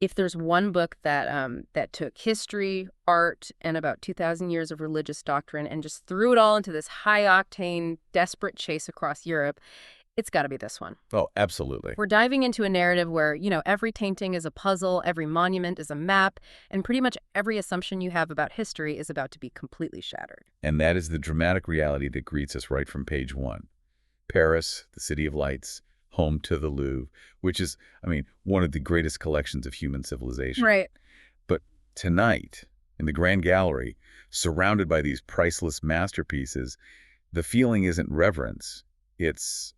If there's one book that took history, art, and about 2,000 years of religious doctrine and just threw it all into this high-octane, desperate chase across Europe, it's got to be this one. Oh, absolutely. We're diving into a narrative where, every painting is a puzzle, every monument is a map, and pretty much every assumption you have about history is about to be completely shattered. And that is the dramatic reality that greets us right from page 1. Paris, the City of Lights, home to the Louvre, which is, one of the greatest collections of human civilization. Right. But tonight, in the Grand Gallery, surrounded by these priceless masterpieces, the feeling isn't reverence. It's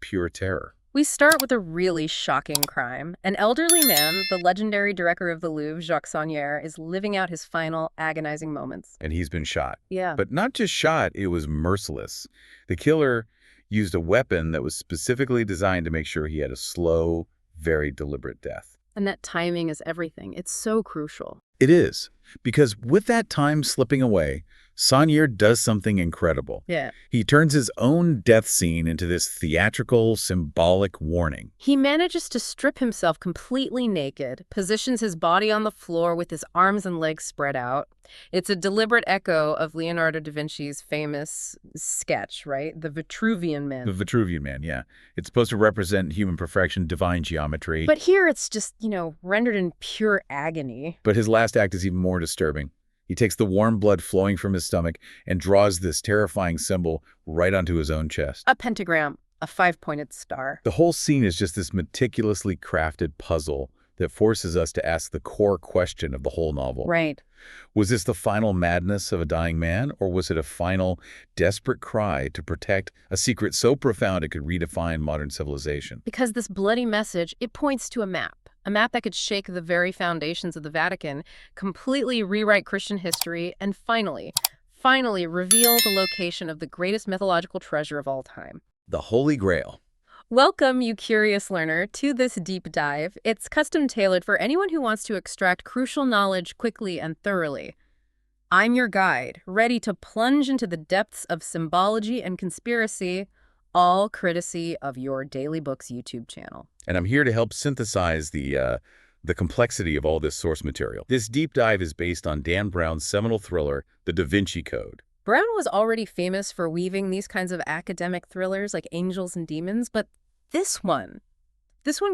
pure terror. We start with a really shocking crime. An elderly man, the legendary director of the Louvre, Jacques Saunière, is living out his final agonizing moments. And he's been shot. Yeah. But not just shot, it was merciless. The killer used a weapon that was specifically designed to make sure he had a slow, very deliberate death. And that timing is everything. It's so crucial. It is, because with that time slipping away, Saunière does something incredible. Yeah. He turns his own death scene into this theatrical, symbolic warning. He manages to strip himself completely naked, positions his body on the floor with his arms and legs spread out. It's a deliberate echo of Leonardo da Vinci's famous sketch, right? The Vitruvian Man. The Vitruvian Man, yeah. It's supposed to represent human perfection, divine geometry. But here it's just, rendered in pure agony. But his last act is even more disturbing. He takes the warm blood flowing from his stomach and draws this terrifying symbol right onto his own chest. A pentagram, a 5-pointed star. The whole scene is just this meticulously crafted puzzle that forces us to ask the core question of the whole novel. Right. Was this the final madness of a dying man, or was it a final, desperate cry to protect a secret so profound it could redefine modern civilization? Because this bloody message, it points to a map that could shake the very foundations of the Vatican, completely rewrite Christian history, and finally reveal the location of the greatest mythological treasure of all time. The Holy Grail. Welcome, you curious learner, to this deep dive. It's custom-tailored for anyone who wants to extract crucial knowledge quickly and thoroughly. I'm your guide, ready to plunge into the depths of symbology and conspiracy, all courtesy of your Daily Books YouTube channel. And I'm here to help synthesize the complexity of all this source material. This deep dive is based on Dan Brown's seminal thriller, The Da Vinci Code. Brown was already famous for weaving these kinds of academic thrillers like Angels and Demons, but this one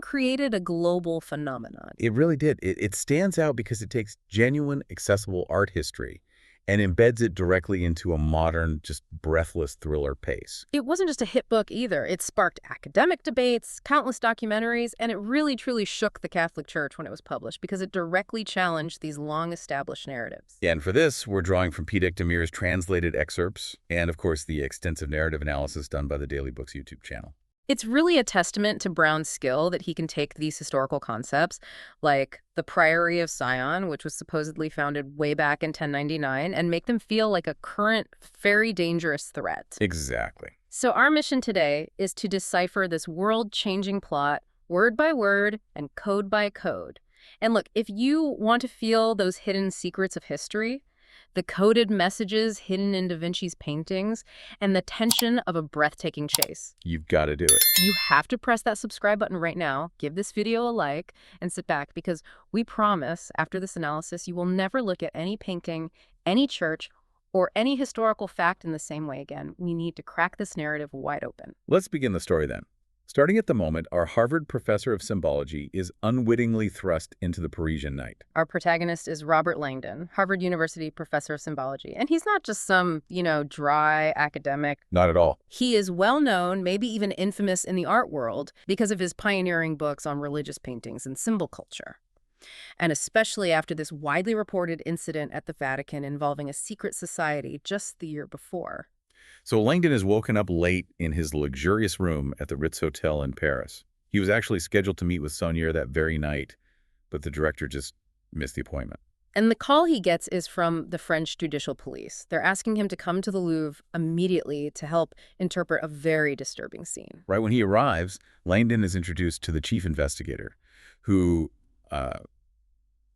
created a global phenomenon. It really did. It stands out because it takes genuine, accessible art history and embeds it directly into a modern, just breathless thriller pace. It wasn't just a hit book either. It sparked academic debates, countless documentaries, and it really, truly shook the Catholic Church when it was published because it directly challenged these long-established narratives. Yeah, and for this, we're drawing from P. Demir's translated excerpts and, of course, the extensive narrative analysis done by the Daily Books YouTube channel. It's really a testament to Brown's skill that he can take these historical concepts, like the Priory of Sion, which was supposedly founded way back in 1099, and make them feel like a current, very dangerous threat. Exactly. So our mission today is to decipher this world-changing plot, word by word and code by code. And look, if you want to feel those hidden secrets of history, the coded messages hidden in Da Vinci's paintings, and the tension of a breathtaking chase, You've got to do it. you have to press that subscribe button right now, give this video a like, and sit back because we promise after this analysis you will never look at any painting, any church, or any historical fact in the same way again. We need to crack this narrative wide open. Let's begin the story then. Starting at the moment, our Harvard professor of symbology is unwittingly thrust into the Parisian night. Our protagonist is Robert Langdon, Harvard University professor of symbology. And he's not just some, dry academic. Not at all. He is well known, maybe even infamous in the art world because of his pioneering books on religious paintings and symbol culture. And especially after this widely reported incident at the Vatican involving a secret society just the year before. So Langdon is woken up late in his luxurious room at the Ritz Hotel in Paris. He was actually scheduled to meet with Saunière that very night, but the director just missed the appointment. And the call he gets is from the French judicial police. They're asking him to come to the Louvre immediately to help interpret a very disturbing scene. Right when he arrives, Langdon is introduced to the chief investigator, who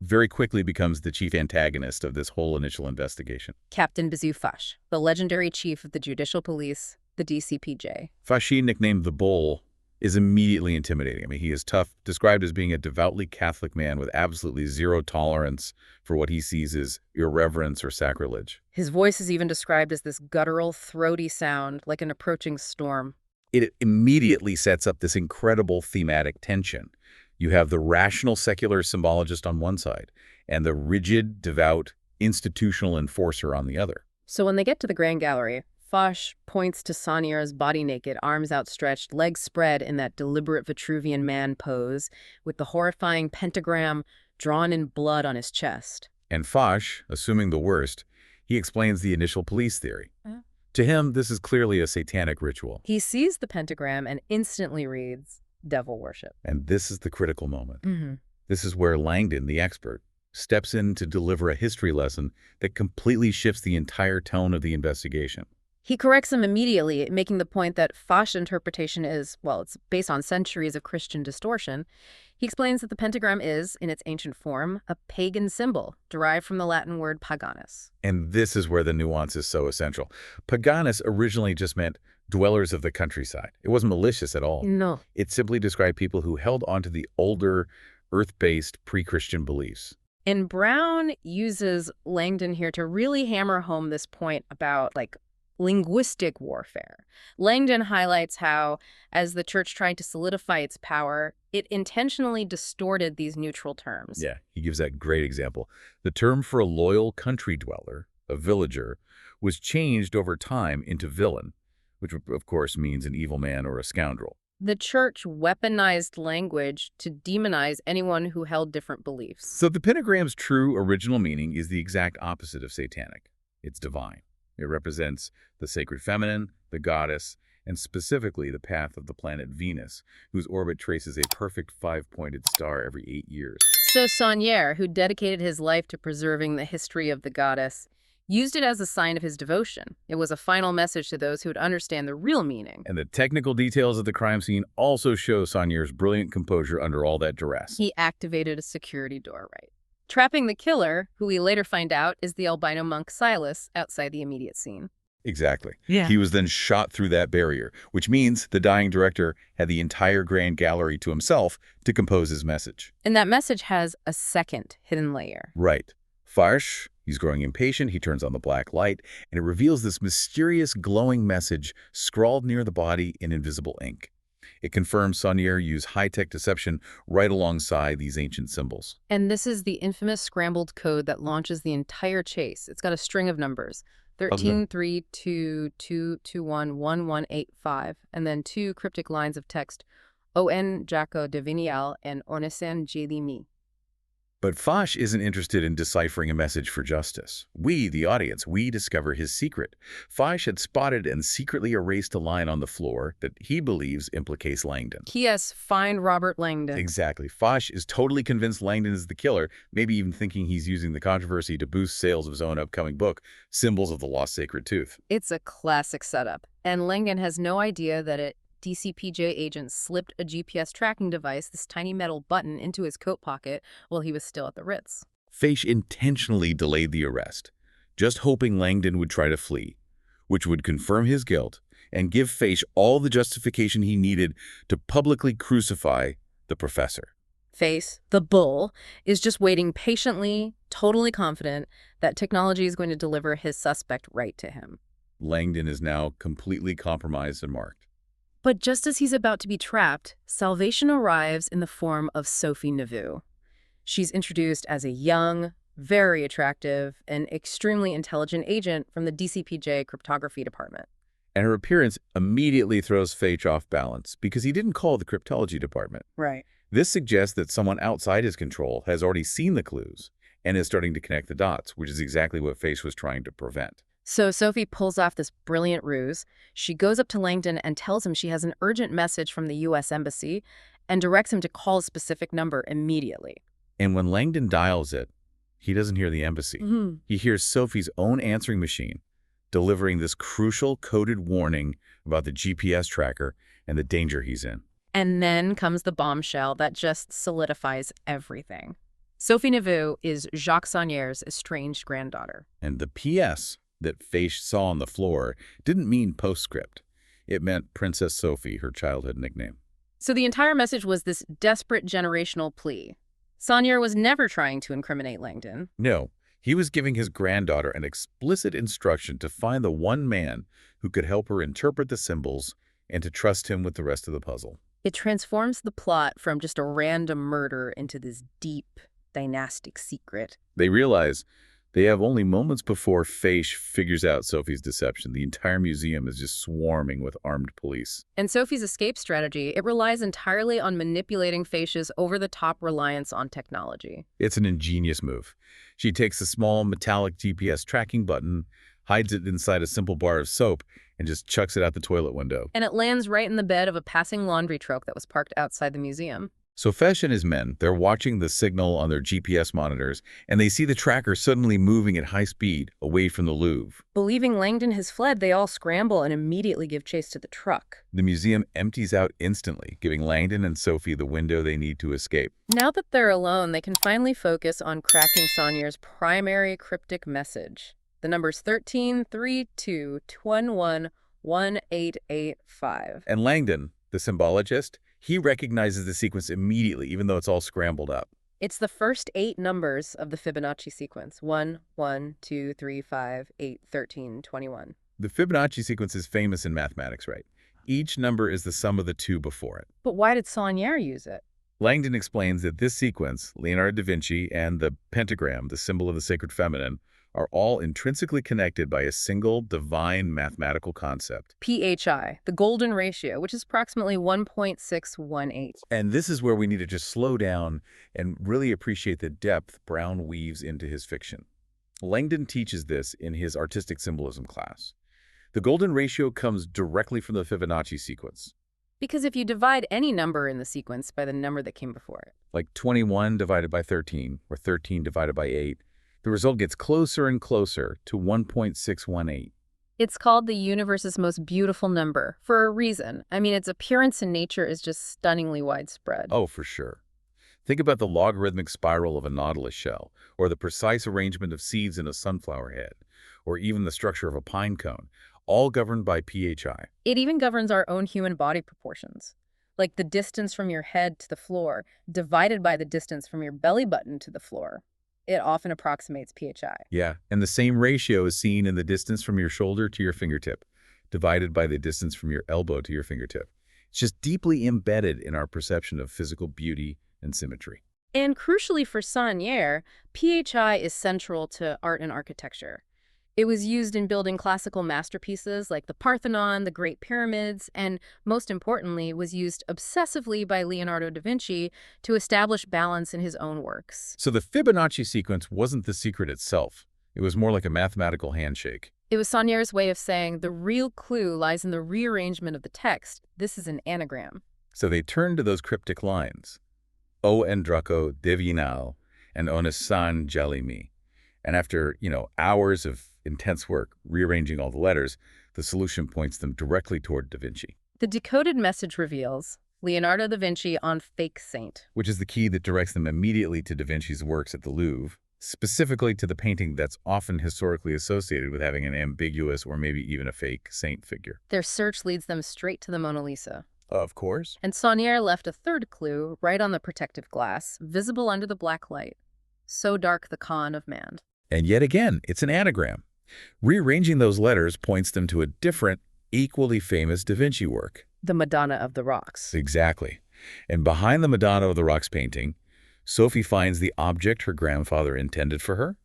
very quickly becomes the chief antagonist of this whole initial investigation. Captain Bizou Fache, the legendary chief of the judicial police, the DCPJ. Fache, nicknamed the Bull, is immediately intimidating. I mean, he is tough, described as being a devoutly Catholic man with absolutely zero tolerance for what he sees as irreverence or sacrilege. His voice is even described as this guttural, throaty sound, like an approaching storm. It immediately sets up this incredible thematic tension. You have the rational secular symbologist on one side and the rigid, devout, institutional enforcer on the other. So when they get to the Grand Gallery, Foch points to Saunier's body naked, arms outstretched, legs spread in that deliberate Vitruvian man pose, with the horrifying pentagram drawn in blood on his chest. And Foch, assuming the worst, he explains the initial police theory. To him, this is clearly a satanic ritual. He sees the pentagram and instantly reads, devil worship. And this is the critical moment. This is where Langdon, the expert, steps in to deliver a history lesson that completely shifts the entire tone of the investigation. He corrects him immediately, making the point that Foch's interpretation is, well, it's based on centuries of Christian distortion. He explains that the pentagram is, in its ancient form, a pagan symbol, derived from the Latin word paganus. And this is where the nuance is so essential. Paganus originally just meant dwellers of the countryside. It wasn't malicious at all. No. It simply described people who held onto the older, earth-based, pre-Christian beliefs. And Brown uses Langdon here to really hammer home this point about, linguistic warfare. Langdon highlights how, as the church tried to solidify its power, it intentionally distorted these neutral terms. Yeah, he gives that great example. The term for a loyal country dweller, a villager, was changed over time into villain, which of course means an evil man or a scoundrel. The church weaponized language to demonize anyone who held different beliefs. So the pentagram's true original meaning is the exact opposite of satanic. It's divine. It represents the sacred feminine, the goddess, and specifically the path of the planet Venus, whose orbit traces a perfect five-pointed star every 8 years. So Saunier, who dedicated his life to preserving the history of the goddess, used it as a sign of his devotion. It was a final message to those who would understand the real meaning. And the technical details of the crime scene also show Saunier's brilliant composure under all that duress. He activated a security door, right? Trapping the killer, who we later find out is the albino monk Silas, outside the immediate scene. Exactly. Yeah. He was then shot through that barrier, which means the dying director had the entire Grand Gallery to himself to compose his message. And that message has a second hidden layer. Right. Foch, he's growing impatient, he turns on the black light, and it reveals this mysterious glowing message scrawled near the body in invisible ink. It confirms Saunier used high-tech deception right alongside these ancient symbols. And this is the infamous scrambled code that launches the entire chase. It's got a string of numbers, 133222211185, and then 2 cryptic lines of text, On Jaco Divinial and Ornesan Jelimi. But Foch isn't interested in deciphering a message for justice. We, the audience, we discover his secret. Foch had spotted and secretly erased a line on the floor that he believes implicates Langdon. Yes, find Robert Langdon. Exactly. Foch is totally convinced Langdon is the killer, maybe even thinking he's using the controversy to boost sales of his own upcoming book, Symbols of the Lost Sacred Tooth. It's a classic setup, and Langdon has no idea that a DCPJ agent slipped a GPS tracking device, this tiny metal button, into his coat pocket while he was still at the Ritz. Foch intentionally delayed the arrest, just hoping Langdon would try to flee, which would confirm his guilt and give Foch all the justification he needed to publicly crucify the professor. Face, the bull, is just waiting patiently, totally confident that technology is going to deliver his suspect right to him. Langdon is now completely compromised and marked. But just as he's about to be trapped, salvation arrives in the form of Sophie Neveu. She's introduced as a young, very attractive, and extremely intelligent agent from the DCPJ cryptography department. And her appearance immediately throws Foch off balance because he didn't call the cryptology department. Right. This suggests that someone outside his control has already seen the clues and is starting to connect the dots, which is exactly what Foch was trying to prevent. So Sophie pulls off this brilliant ruse. She goes up to Langdon and tells him she has an urgent message from the U.S. Embassy and directs him to call a specific number immediately. And when Langdon dials it, he doesn't hear the embassy. He hears Sophie's own answering machine delivering this crucial coded warning about the GPS tracker and the danger he's in. And then comes the bombshell that just solidifies everything. Sophie Neveu is Jacques Saunier's estranged granddaughter. And the P.S. that Foch saw on the floor didn't mean postscript. It meant Princess Sophie, her childhood nickname. So the entire message was this desperate generational plea. Saunier was never trying to incriminate Langdon. No, he was giving his granddaughter an explicit instruction to find the one man who could help her interpret the symbols and to trust him with the rest of the puzzle. It transforms the plot from just a random murder into this deep, dynastic secret. They realize they have only moments before Faish figures out Sophie's deception. The entire museum is just swarming with armed police. And Sophie's escape strategy, it relies entirely on manipulating Faish's over-the-top reliance on technology. It's an ingenious move. She takes a small metallic GPS tracking button, hides it inside a simple bar of soap, and just chucks it out the toilet window. And it lands right in the bed of a passing laundry truck that was parked outside the museum. So Fesh and his men, they're watching the signal on their GPS monitors, and they see the tracker suddenly moving at high speed away from the Louvre. Believing Langdon has fled, they all scramble and immediately give chase to the truck. The museum empties out instantly, giving Langdon and Sophie the window they need to escape. Now that they're alone, they can finally focus on cracking Saunier's primary cryptic message. The numbers 13, 3, 2, 21, 1885. And Langdon, the symbologist, he recognizes the sequence immediately, even though it's all scrambled up. It's the first 8 numbers of the Fibonacci sequence. 1, 1, 2, 3, 5, 8, 13, 21. The Fibonacci sequence is famous in mathematics, right? Each number is the sum of the 2 before it. But why did Saunier use it? Langdon explains that this sequence, Leonardo da Vinci, and the pentagram, the symbol of the sacred feminine, are all intrinsically connected by a single divine mathematical concept. PHI, the golden ratio, which is approximately 1.618. And this is where we need to just slow down and really appreciate the depth Brown weaves into his fiction. Langdon teaches this in his artistic symbolism class. The golden ratio comes directly from the Fibonacci sequence. Because if you divide any number in the sequence by the number that came before it, like 21 divided by 13, or 13 divided by 8, the result gets closer and closer to 1.618. It's called the universe's most beautiful number for a reason. I mean, its appearance in nature is just stunningly widespread. Oh, for sure. Think about the logarithmic spiral of a nautilus shell, or the precise arrangement of seeds in a sunflower head, or even the structure of a pine cone, all governed by PHI. It even governs our own human body proportions, like the distance from your head to the floor divided by the distance from your belly button to the floor. It often approximates PHI. Yeah, and the same ratio is seen in the distance from your shoulder to your fingertip, divided by the distance from your elbow to your fingertip. It's just deeply embedded in our perception of physical beauty and symmetry. And crucially for Saunier, PHI is central to art and architecture. It was used in building classical masterpieces like the Parthenon, the Great Pyramids, and most importantly, was used obsessively by Leonardo da Vinci to establish balance in his own works. So the Fibonacci sequence wasn't the secret itself. It was more like a mathematical handshake. It was Saunier's way of saying the real clue lies in the rearrangement of the text. This is an anagram. So they turned to those cryptic lines. O en Draco divinal and onesan jalimi. And after, hours of intense work rearranging all the letters, the solution points them directly toward Da Vinci. The decoded message reveals Leonardo da Vinci on fake saint, which is the key that directs them immediately to Da Vinci's works at the Louvre, specifically to the painting that's often historically associated with having an ambiguous or maybe even a fake saint figure. Their search leads them straight to the Mona Lisa. Of course. And Saunier left a third clue right on the protective glass, visible under the black light. So dark the con of man. And yet again, it's an anagram. Rearranging those letters points them to a different, equally famous Da Vinci work. The Madonna of the Rocks. Exactly. And behind the Madonna of the Rocks painting, Sophie finds the object her grandfather intended for her,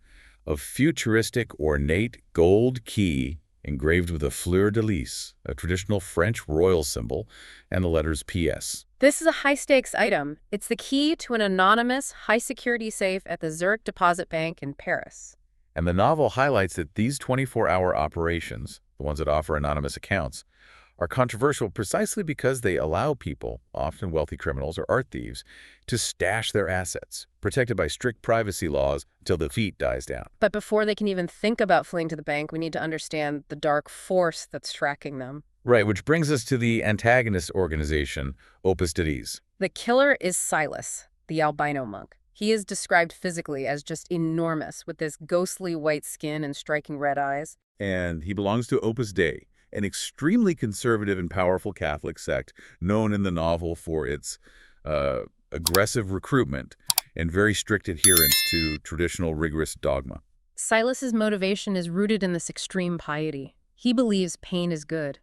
a futuristic, ornate gold key engraved with a fleur-de-lis, a traditional French royal symbol, and the letters PS. This is a high-stakes item. It's the key to an anonymous, high-security safe at the Zurich Deposit Bank in Paris. And the novel highlights that these 24-hour operations, the ones that offer anonymous accounts, are controversial precisely because they allow people, often wealthy criminals or art thieves, to stash their assets, protected by strict privacy laws until the feat dies down. But before they can even think about fleeing to the bank, we need to understand the dark force that's tracking them. Right, which brings us to the antagonist organization, Opus Dei. The killer is Silas, the albino monk. He is described physically as just enormous, with this ghostly white skin and striking red eyes. And he belongs to Opus Dei, an extremely conservative and powerful Catholic sect known in the novel for its aggressive recruitment and very strict adherence to traditional rigorous dogma. Silas's motivation is rooted in this extreme piety. He believes pain is good,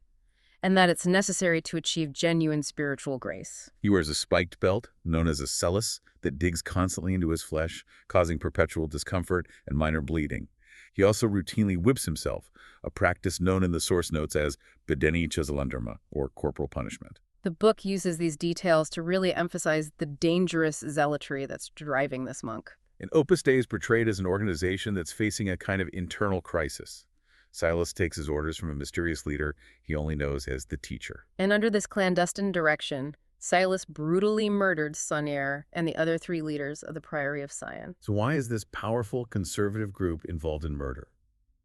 and that it's necessary to achieve genuine spiritual grace. He wears a spiked belt, known as a cellus, that digs constantly into his flesh, causing perpetual discomfort and minor bleeding. He also routinely whips himself, a practice known in the source notes as bedeni cesalanderma, or corporal punishment. The book uses these details to really emphasize the dangerous zealotry that's driving this monk. And Opus Dei is portrayed as an organization that's facing a kind of internal crisis. Silas takes his orders from a mysterious leader he only knows as the teacher. And under this clandestine direction, Silas brutally murdered Saunier and the other 3 leaders of the Priory of Sion. So why is this powerful conservative group involved in murder?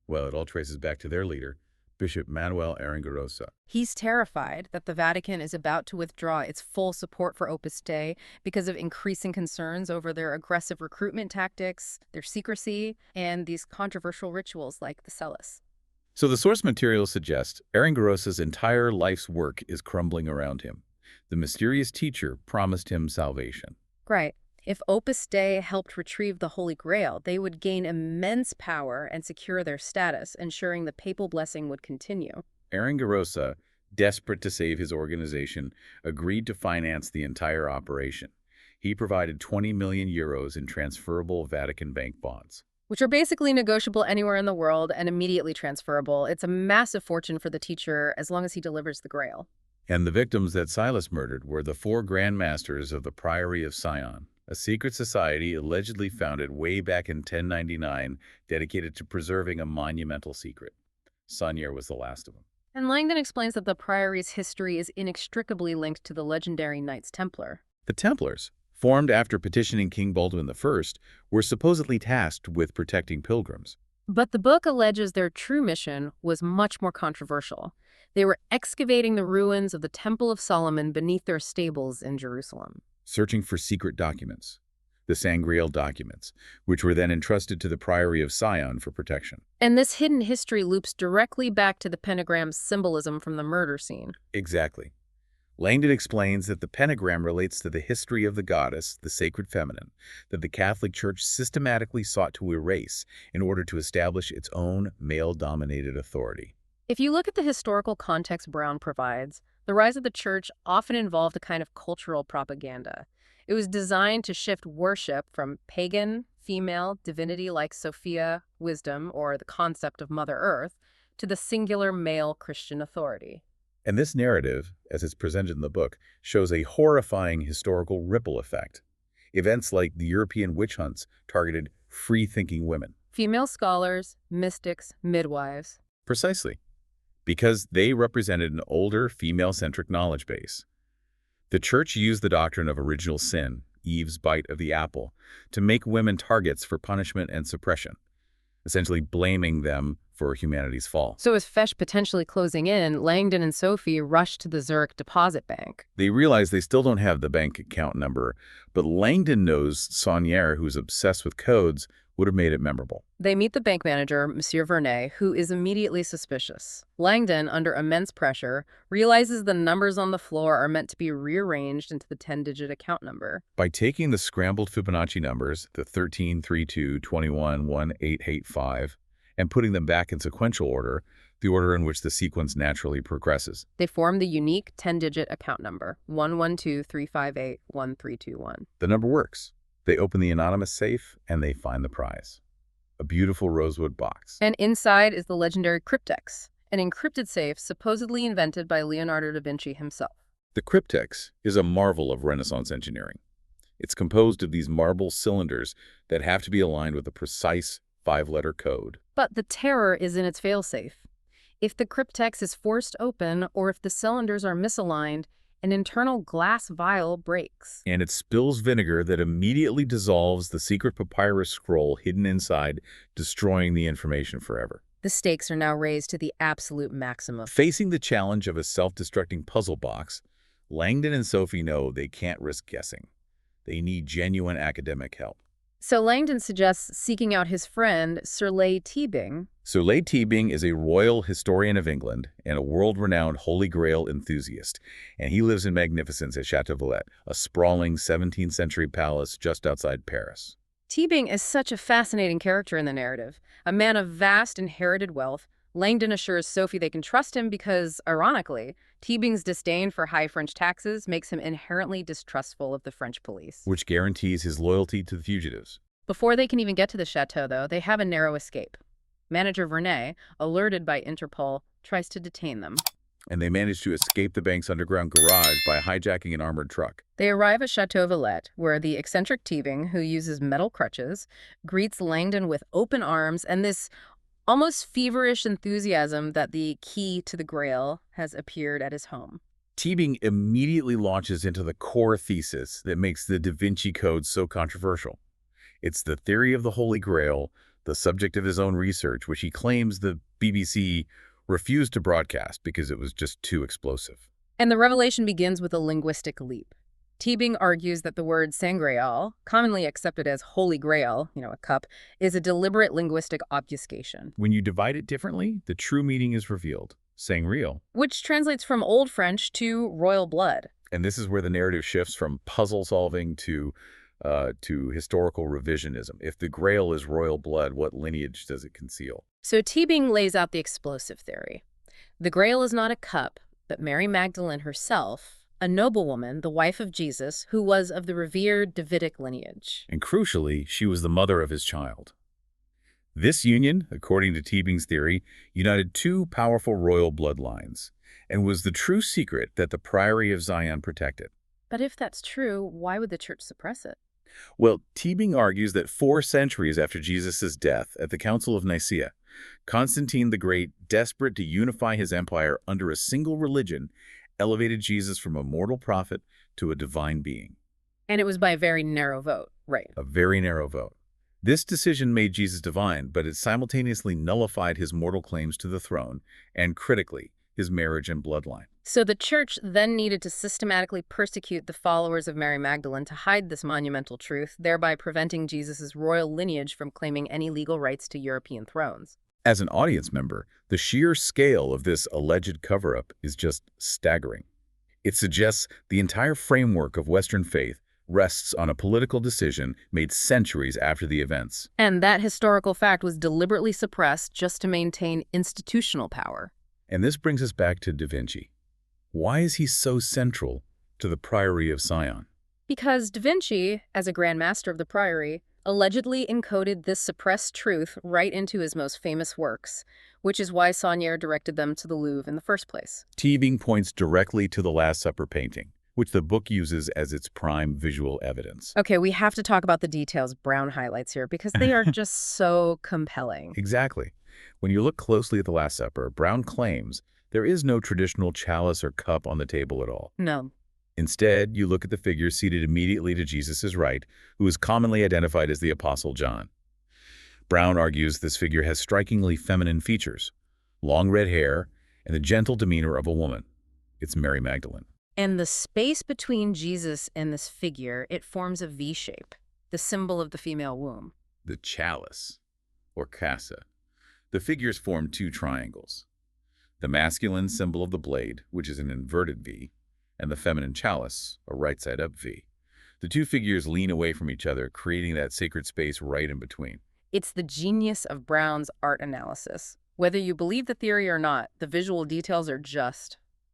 Well, it all traces back to their leader, Bishop Manuel Aringarosa. He's terrified that the Vatican is about to withdraw its full support for Opus Dei because of increasing concerns over their aggressive recruitment tactics, their secrecy, and these controversial rituals like the cellus. So the source material suggests Aringarosa's entire life's work is crumbling around him. The mysterious teacher promised him salvation. Right. If Opus Dei helped retrieve the Holy Grail, they would gain immense power and secure their status, ensuring the papal blessing would continue. Aringarosa, desperate to save his organization, agreed to finance the entire operation. He provided 20 million euros in transferable Vatican bank bonds, Which are basically negotiable anywhere in the world and immediately transferable. It's a massive fortune for the teacher as long as he delivers the Grail. And the victims that Silas murdered were the 4 Grand Masters of the Priory of Sion, a secret society allegedly founded way back in 1099, dedicated to preserving a monumental secret. Saunier was the last of them. And Langdon explains that the Priory's history is inextricably linked to the legendary Knights Templar. The Templars, formed after petitioning King Baldwin I, were supposedly tasked with protecting pilgrims. But the book alleges their true mission was much more controversial. They were excavating the ruins of the Temple of Solomon beneath their stables in Jerusalem, Searching for secret documents, the Sangreal documents, which were then entrusted to the Priory of Sion for protection. and this hidden history loops directly back to the pentagram's symbolism from the murder scene. Exactly. Langdon explains that the pentagram relates to the history of the goddess, the sacred feminine, that the Catholic Church systematically sought to erase in order to establish its own male-dominated authority. If you look at the historical context Brown provides, the rise of the church often involved a kind of cultural propaganda. It was designed to shift worship from pagan, female divinity like Sophia, wisdom, or the concept of Mother Earth, to the singular male Christian authority. And this narrative, as it's presented in the book, shows a horrifying historical ripple effect. Events like the European witch hunts targeted free-thinking women. Female scholars, mystics, midwives. Precisely. Because they represented an older, female-centric knowledge base. The Church used the doctrine of original sin, Eve's bite of the apple, to make women targets for punishment and suppression, essentially blaming them for humanity's fall. So as Fesh potentially closing in, Langdon and Sophie rush to the Zurich deposit bank. They realize they still don't have the bank account number, but Langdon knows Saunier, who's obsessed with codes, would have made it memorable. They meet the bank manager, Monsieur Vernet, who is immediately suspicious. Langdon, under immense pressure, realizes the numbers on the floor are meant to be rearranged into the 10-digit account number. By taking the scrambled Fibonacci numbers, the 13, 32, 21, 1885, and putting them back in sequential order, the order in which the sequence naturally progresses, They form the unique 10-digit account number, 112-358-1321. the number works. They open the anonymous safe, and they find the prize. A beautiful rosewood box. And inside is the legendary cryptex, an encrypted safe supposedly invented by Leonardo da Vinci himself. The cryptex is a marvel of Renaissance engineering. It's composed of these marble cylinders that have to be aligned with a precise 5-letter code. But the terror is in its failsafe. If the cryptex is forced open, or if the cylinders are misaligned, an internal glass vial breaks. And it spills vinegar that immediately dissolves the secret papyrus scroll hidden inside, destroying the information forever. The stakes are now raised to the absolute maximum. Facing the challenge of a self-destructing puzzle box, Langdon and Sophie know they can't risk guessing. They need genuine academic help. So Langdon suggests seeking out his friend, Sir Leigh Teabing. So Leigh Teabing is a royal historian of England and a world-renowned Holy Grail enthusiast, and he lives in magnificence at Chateau Villette, a sprawling 17th-century palace just outside Paris. Teabing is such a fascinating character in the narrative. A man of vast inherited wealth, Langdon assures Sophie they can trust him because, ironically, Teabing's disdain for high French taxes makes him inherently distrustful of the French police. Which guarantees his loyalty to the fugitives. Before they can even get to the chateau, though, they have a narrow escape. Manager Vernet, alerted by Interpol, tries to detain them. And they manage to escape the bank's underground garage by hijacking an armored truck. They arrive at Chateau Villette, where the eccentric Teabing, who uses metal crutches, greets Langdon with open arms and this almost feverish enthusiasm that the key to the Grail has appeared at his home. Teabing immediately launches into the core thesis that makes the Da Vinci Code so controversial. It's the theory of the Holy Grail, the subject of his own research, which he claims the BBC refused to broadcast because it was just too explosive. And the revelation begins with a linguistic leap. Teabing argues that the word sangreal, commonly accepted as Holy Grail, a cup, is a deliberate linguistic obfuscation. When you divide it differently, the true meaning is revealed. Sangreal. Which translates from Old French to royal blood. And this is where the narrative shifts from puzzle solving to historical revisionism. If the Grail is royal blood, what lineage does it conceal? So Teabing lays out the explosive theory. The Grail is not a cup, but Mary Magdalene herself, a noblewoman, the wife of Jesus, who was of the revered Davidic lineage. And crucially, she was the mother of his child. This union, according to Teabing's theory, united two powerful royal bloodlines and was the true secret that the Priory of Zion protected. But if that's true, why would the church suppress it? Well, Teabing argues that 4 centuries after Jesus' death at the Council of Nicaea, Constantine the Great, desperate to unify his empire under a single religion, elevated Jesus from a mortal prophet to a divine being. And it was by a very narrow vote, right? A very narrow vote. This decision made Jesus divine, but it simultaneously nullified his mortal claims to the throne and, critically, his marriage and bloodline. So the church then needed to systematically persecute the followers of Mary Magdalene to hide this monumental truth, thereby preventing Jesus' royal lineage from claiming any legal rights to European thrones. As an audience member, the sheer scale of this alleged cover-up is just staggering. It suggests the entire framework of Western faith rests on a political decision made centuries after the events. And that historical fact was deliberately suppressed just to maintain institutional power. And this brings us back to Da Vinci. Why is he so central to the Priory of Zion? Because Da Vinci, as a Grand Master of the Priory, allegedly encoded this suppressed truth right into his most famous works, which is why Saunier directed them to the Louvre in the first place. Teabing points directly to the Last Supper painting, which the book uses as its prime visual evidence. Okay, we have to talk about the details Brown highlights here because they are just so compelling. Exactly. When you look closely at the Last Supper, Brown claims there is no traditional chalice or cup on the table at all. No. Instead, you look at the figure seated immediately to Jesus' right, who is commonly identified as the Apostle John. Brown argues this figure has strikingly feminine features, long red hair, and the gentle demeanor of a woman. It's Mary Magdalene. And the space between Jesus and this figure, it forms a V shape, the symbol of the female womb. The chalice, or casa. The figures form 2 triangles. The masculine symbol of the blade, which is an inverted V, and the feminine chalice, a right-side-up V. The 2 figures lean away from each other, creating that sacred space right in between. It's the genius of Brown's art analysis. Whether you believe the theory or not, the visual details are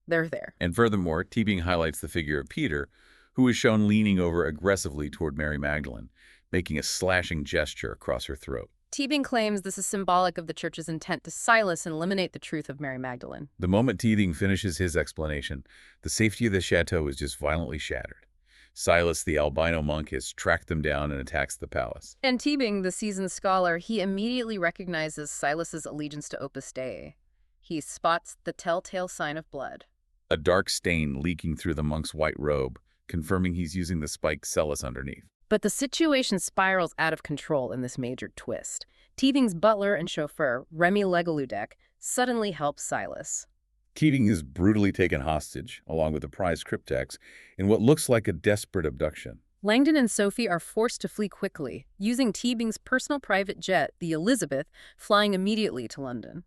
they're there. And furthermore, Teabing highlights the figure of Peter, who is shown leaning over aggressively toward Mary Magdalene, making a slashing gesture across her throat. Teabing claims this is symbolic of the church's intent to silence and eliminate the truth of Mary Magdalene. The moment Teabing finishes his explanation, the safety of the chateau is just violently shattered. Silas, the albino monk, has tracked them down and attacks the palace. And Teabing, the seasoned scholar, he immediately recognizes Silas's allegiance to Opus Dei. He spots the telltale sign of blood. A dark stain leaking through the monk's white robe, confirming he's using the spiked cellus underneath. But the situation spirals out of control in this major twist. Teabing's butler and chauffeur, Remy Legaludec, suddenly helps Silas. Teabing is brutally taken hostage, along with the prized cryptex, in what looks like a desperate abduction. Langdon and Sophie are forced to flee quickly, using Teabing's personal private jet, the Elizabeth, flying immediately to London.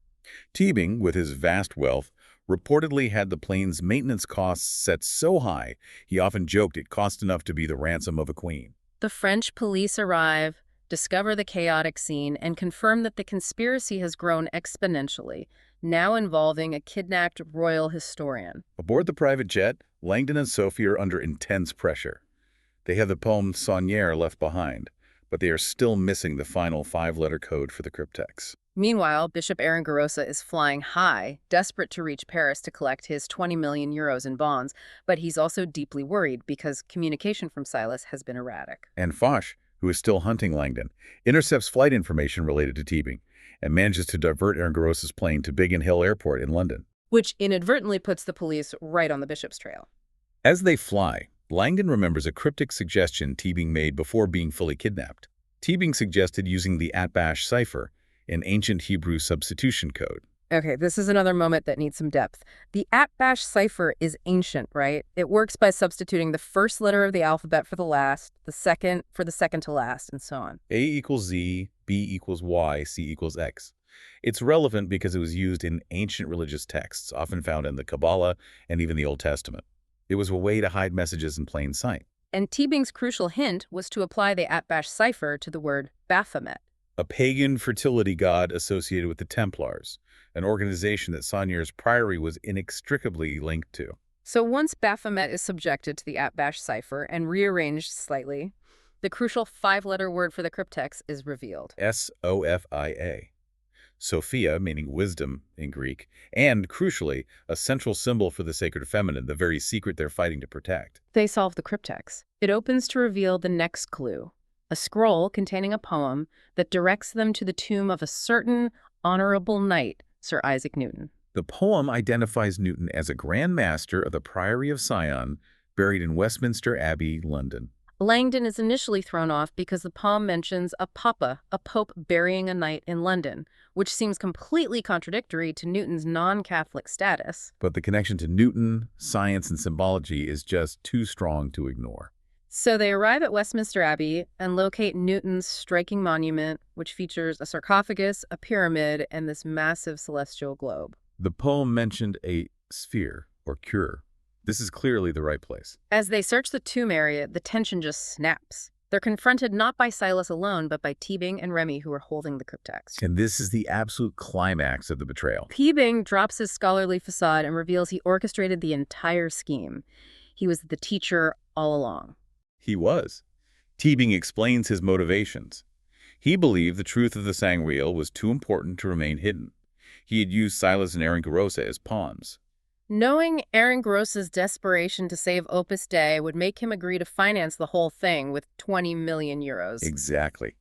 Teabing, with his vast wealth, reportedly had the plane's maintenance costs set so high he often joked it cost enough to be the ransom of a queen. The French police arrive, discover the chaotic scene, and confirm that the conspiracy has grown exponentially, now involving a kidnapped royal historian. Aboard the private jet, Langdon and Sophie are under intense pressure. They have the poem Saunière left behind, but they are still missing the final 5-letter code for the cryptex. Meanwhile, Bishop Aringarosa is flying high, desperate to reach Paris to collect his 20 million euros in bonds, but he's also deeply worried because communication from Silas has been erratic. And Foch, who is still hunting Langdon, intercepts flight information related to Teabing and manages to divert Aringarosa's plane to Biggin Hill Airport in London, Which inadvertently puts the police right on the bishop's trail. As they fly, Langdon remembers a cryptic suggestion Teabing made before being fully kidnapped. Teabing suggested using the Atbash cipher, an ancient Hebrew substitution code. Okay, this is another moment that needs some depth. The Atbash cipher is ancient, right? It works by substituting the first letter of the alphabet for the last, the second for the second to last, and so on. A equals Z, B equals Y, C equals X. It's relevant because it was used in ancient religious texts, often found in the Kabbalah and even the Old Testament. It was a way to hide messages in plain sight. And Teabing's crucial hint was to apply the Atbash cipher to the word Baphomet. A pagan fertility god associated with the Templars, an organization that Saunière's priory was inextricably linked to. So once Baphomet is subjected to the Atbash cipher and rearranged slightly, the crucial 5-letter word for the cryptex is revealed. Sophia. Sophia, meaning wisdom in Greek, and, crucially, a central symbol for the sacred feminine, the very secret they're fighting to protect. They solve the cryptex. It opens to reveal the next clue, a scroll containing a poem that directs them to the tomb of a certain honorable knight, Sir Isaac Newton. The poem identifies Newton as a Grand Master of the Priory of Sion, buried in Westminster Abbey, London. Langdon is initially thrown off because the poem mentions a papa, a pope burying a knight in London, which seems completely contradictory to Newton's non-Catholic status. But the connection to Newton, science, and symbology is just too strong to ignore. So they arrive at Westminster Abbey and locate Newton's striking monument, which features a sarcophagus, a pyramid, and this massive celestial globe. The poem mentioned a sphere, or cure. This is clearly the right place. As they search the tomb area, the tension just snaps. They're confronted not by Silas alone, but by Teabing and Remy, who are holding the cryptex. And this is the absolute climax of the betrayal. Teabing drops his scholarly facade and reveals he orchestrated the entire scheme. He was the teacher all along. He was. Teabing explains his motivations. He believed the truth of the Sangreal was too important to remain hidden. He had used Silas and Aringarosa as pawns. Knowing Aringarosa's desperation to save Opus Dei would make him agree to finance the whole thing with 20 million euros. Exactly.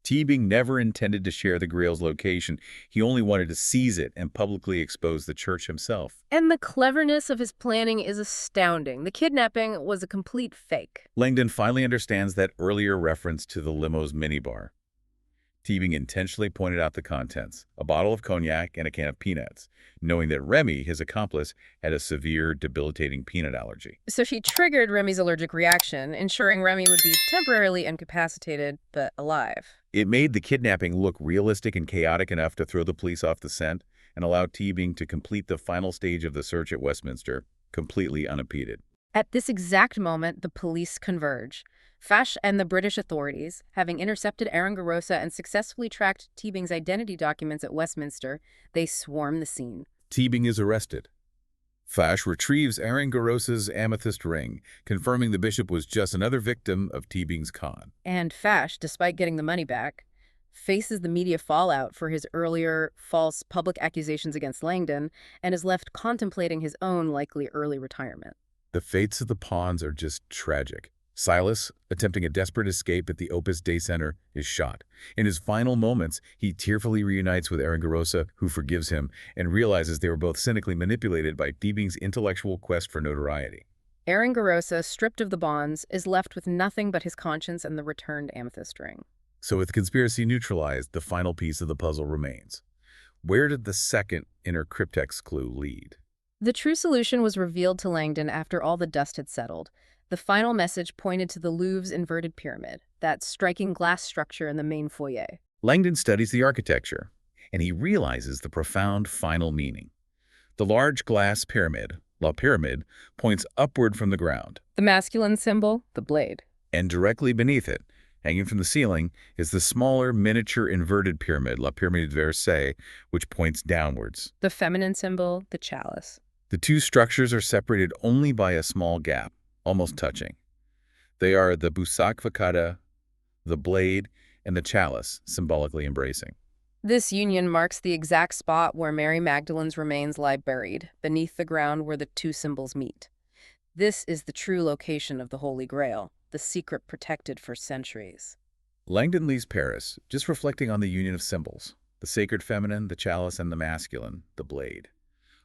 Teabing never intended to share the Grail's location. He only wanted to seize it and publicly expose the church himself. And the cleverness of his planning is astounding. The kidnapping was a complete fake. Langdon finally understands that earlier reference to the limo's minibar. Teabing intentionally pointed out the contents, a bottle of cognac and a can of peanuts, knowing that Remy, his accomplice, had a severe, debilitating peanut allergy. So she triggered Remy's allergic reaction, ensuring Remy would be temporarily incapacitated, but alive. It made the kidnapping look realistic and chaotic enough to throw the police off the scent and allow Teabing to complete the final stage of the search at Westminster, completely unimpeded. At this exact moment, the police converge. Foch and the British authorities, having intercepted Aringarosa and successfully tracked Teabing's identity documents at Westminster, they swarm the scene. Teabing is arrested. Foch retrieves Aringarosa's amethyst ring, confirming the bishop was just another victim of Teabing's con. And Foch, despite getting the money back, faces the media fallout for his earlier false public accusations against Langdon and is left contemplating his own likely early retirement. The fates of the pawns are just tragic. Silas, attempting a desperate escape at the Opus Dei Center, is shot. In his final moments, he tearfully reunites with Aringarosa, who forgives him, and realizes they were both cynically manipulated by Teabing's intellectual quest for notoriety. Aringarosa, stripped of the bonds, is left with nothing but his conscience and the returned amethyst ring. So with the conspiracy neutralized, the final piece of the puzzle remains. Where did the second inner cryptex clue lead? The true solution was revealed to Langdon after all the dust had settled. The final message pointed to the Louvre's inverted pyramid, that striking glass structure in the main foyer. Langdon studies the architecture, and he realizes the profound final meaning. The large glass pyramid, La Pyramide, points upward from the ground, The masculine symbol, the blade. and directly beneath it, hanging from the ceiling, is the smaller miniature inverted pyramid, La Pyramide de Versailles, which points downwards. The feminine symbol, the chalice. The two structures are separated only by a small gap, almost touching. They are the Busac Facada, the blade, and the chalice, symbolically embracing. This union marks the exact spot where Mary Magdalene's remains lie buried, beneath the ground where the two symbols meet. This is the true location of the Holy Grail, the secret protected for centuries. Langdon leaves Paris, just reflecting on the union of symbols, the sacred feminine, the chalice, and the masculine, the blade.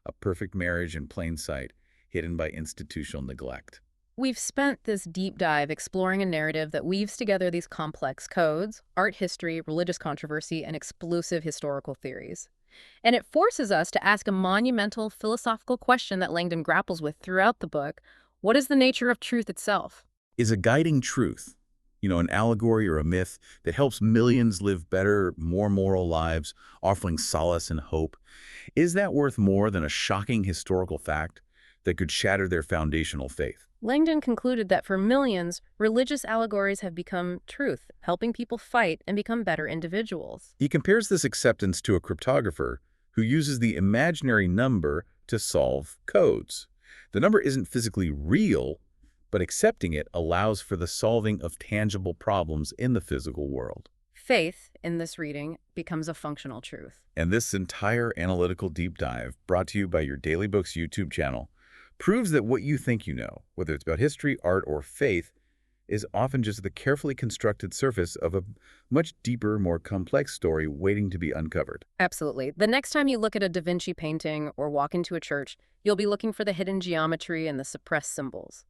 A perfect marriage in plain sight, hidden by institutional neglect. We've spent this deep dive exploring a narrative that weaves together these complex codes, art history, religious controversy, and explosive historical theories. And it forces us to ask a monumental philosophical question that Langdon grapples with throughout the book. What is the nature of truth itself? Is a guiding truth, an allegory or a myth that helps millions live better, more moral lives, offering solace and hope, is that worth more than a shocking historical fact that could shatter their foundational faith? Langdon concluded that for millions, religious allegories have become truth, helping people fight and become better individuals. He compares this acceptance to a cryptographer who uses the imaginary number to solve codes. The number isn't physically real, but accepting it allows for the solving of tangible problems in the physical world. Faith, in this reading, becomes a functional truth. And this entire analytical deep dive, brought to you by your Daily Books YouTube channel, proves that what you think you know, whether it's about history, art, or faith, is often just the carefully constructed surface of a much deeper, more complex story waiting to be uncovered. Absolutely. The next time you look at a Da Vinci painting or walk into a church, you'll be looking for the hidden geometry and the suppressed symbols.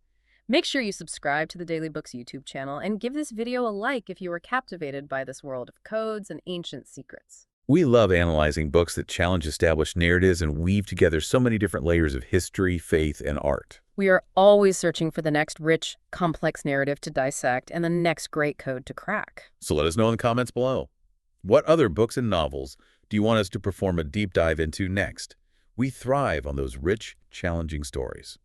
Make sure you subscribe to the Daily Books YouTube channel and give this video a like if you were captivated by this world of codes and ancient secrets. We love analyzing books that challenge established narratives and weave together so many different layers of history, faith, and art. We are always searching for the next rich, complex narrative to dissect and the next great code to crack. So let us know in the comments below. What other books and novels do you want us to perform a deep dive into next? We thrive on those rich, challenging stories.